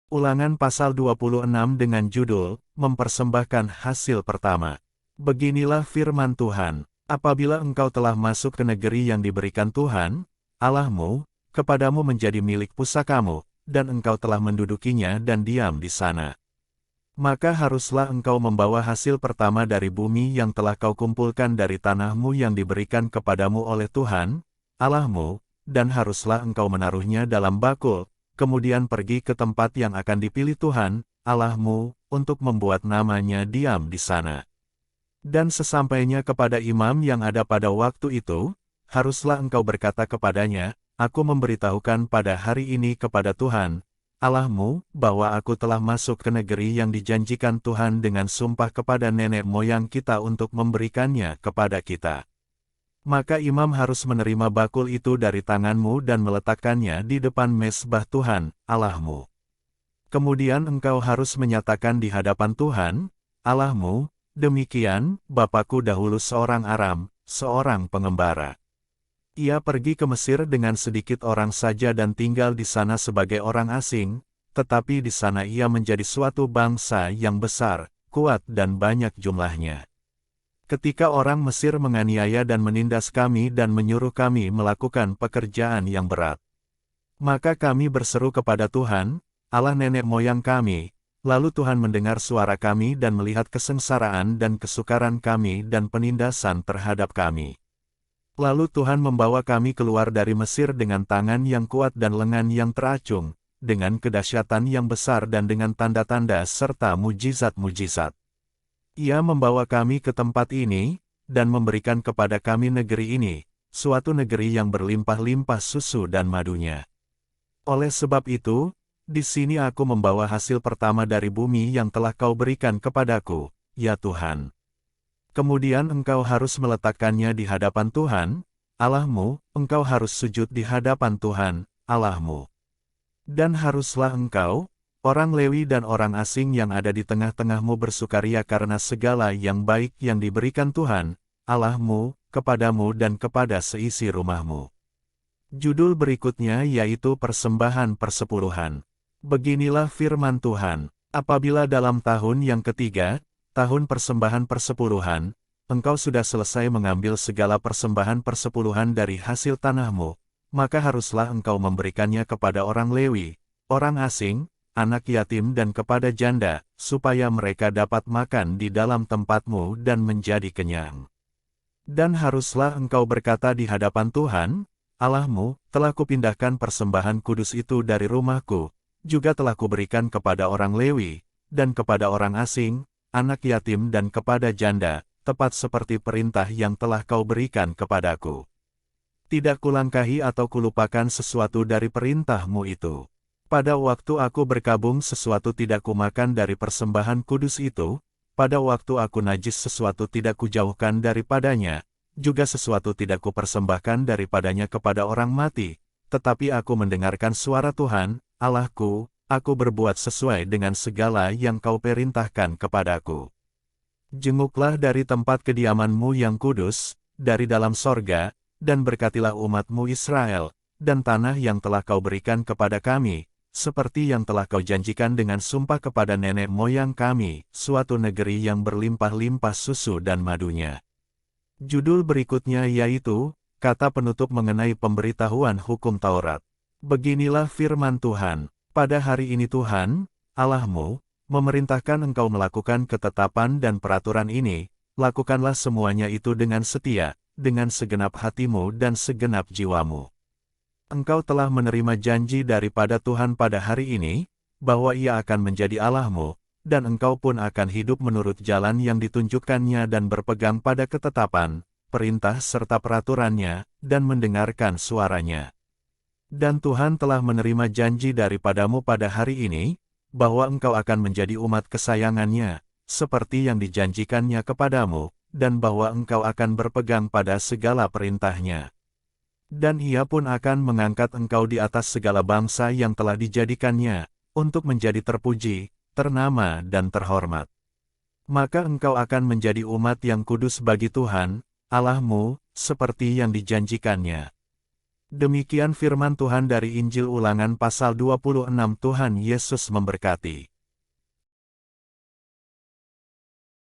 Ulangan pasal 26 dengan judul, Mempersembahkan Hasil Pertama. Beginilah firman Tuhan, apabila engkau telah masuk ke negeri yang diberikan Tuhan, Allahmu, kepadamu menjadi milik pusakamu, dan engkau telah mendudukinya dan diam di sana. Maka haruslah engkau membawa hasil pertama dari bumi yang telah kau kumpulkan dari tanahmu yang diberikan kepadamu oleh Tuhan, Allahmu, dan haruslah engkau menaruhnya dalam bakul, kemudian pergi ke tempat yang akan dipilih Tuhan, Allahmu, untuk membuat namanya diam di sana. Dan sesampainya kepada imam yang ada pada waktu itu, haruslah engkau berkata kepadanya, Aku memberitahukan pada hari ini kepada Tuhan, Allahmu, bahwa aku telah masuk ke negeri yang dijanjikan Tuhan dengan sumpah kepada nenek moyang kita untuk memberikannya kepada kita. Maka imam harus menerima bakul itu dari tanganmu dan meletakkannya di depan mezbah Tuhan, Allahmu. Kemudian engkau harus menyatakan di hadapan Tuhan, Allahmu, demikian, Bapakku dahulu seorang Aram, seorang pengembara. Ia pergi ke Mesir dengan sedikit orang saja dan tinggal di sana sebagai orang asing, tetapi di sana ia menjadi suatu bangsa yang besar, kuat dan banyak jumlahnya. Ketika orang Mesir menganiaya dan menindas kami dan menyuruh kami melakukan pekerjaan yang berat, maka kami berseru kepada Tuhan, Allah nenek moyang kami, lalu Tuhan mendengar suara kami dan melihat kesengsaraan dan kesukaran kami dan penindasan terhadap kami. Lalu Tuhan membawa kami keluar dari Mesir dengan tangan yang kuat dan lengan yang teracung, dengan kedahsyatan yang besar dan dengan tanda-tanda serta mujizat-mujizat. Ia membawa kami ke tempat ini, dan memberikan kepada kami negeri ini, suatu negeri yang berlimpah-limpah susu dan madunya. Oleh sebab itu, di sini aku membawa hasil pertama dari bumi yang telah kau berikan kepadaku, ya Tuhan. Kemudian engkau harus meletakkannya di hadapan Tuhan, Allahmu, engkau harus sujud di hadapan Tuhan, Allahmu. Dan haruslah engkau, orang Lewi dan orang asing yang ada di tengah-tengahmu bersukaria karena segala yang baik yang diberikan Tuhan, Allahmu, kepadamu dan kepada seisi rumahmu. Judul berikutnya yaitu Persembahan Persepuluhan. Beginilah firman Tuhan, apabila dalam tahun yang ketiga, tahun persembahan persepuluhan, engkau sudah selesai mengambil segala persembahan persepuluhan dari hasil tanahmu, maka haruslah engkau memberikannya kepada orang Lewi, orang asing, anak yatim dan kepada janda, supaya mereka dapat makan di dalam tempatmu dan menjadi kenyang. Dan haruslah engkau berkata di hadapan Tuhan, Allahmu, telah kupindahkan persembahan kudus itu dari rumahku, juga telah kuberikan kepada orang Lewi, dan kepada orang asing, anak yatim dan kepada janda, tepat seperti perintah yang telah kau berikan kepadaku. Tidak kulangkahi atau kulupakan sesuatu dari perintahmu itu. Pada waktu aku berkabung sesuatu tidak kumakan dari persembahan kudus itu, pada waktu aku najis sesuatu tidak kujauhkan daripadanya, juga sesuatu tidak kupersembahkan daripadanya kepada orang mati, tetapi aku mendengarkan suara Tuhan, Allahku, aku berbuat sesuai dengan segala yang kau perintahkan kepadaku. Jenguklah dari tempat kediamanmu yang kudus, dari dalam sorga, dan berkatilah umatmu Israel, dan tanah yang telah kau berikan kepada kami, seperti yang telah kau janjikan dengan sumpah kepada nenek moyang kami, suatu negeri yang berlimpah-limpah susu dan madunya. Judul berikutnya yaitu, kata penutup mengenai pemberitahuan hukum Taurat. Beginilah firman Tuhan, pada hari ini Tuhan, Allahmu, memerintahkan engkau melakukan ketetapan dan peraturan ini, lakukanlah semuanya itu dengan setia, dengan segenap hatimu dan segenap jiwamu. Engkau telah menerima janji daripada Tuhan pada hari ini, bahwa Ia akan menjadi Allahmu, dan engkau pun akan hidup menurut jalan yang ditunjukkannya dan berpegang pada ketetapan, perintah serta peraturannya, dan mendengarkan suaranya. Dan Tuhan telah menerima janji daripadamu pada hari ini, bahwa engkau akan menjadi umat kesayangannya, seperti yang dijanjikannya kepadamu, dan bahwa engkau akan berpegang pada segala perintahnya. Dan Ia pun akan mengangkat engkau di atas segala bangsa yang telah dijadikannya, untuk menjadi terpuji, ternama dan terhormat. Maka engkau akan menjadi umat yang kudus bagi Tuhan, Allahmu, seperti yang dijanjikannya. Demikian firman Tuhan dari Injil Ulangan pasal 26. Tuhan Yesus memberkati.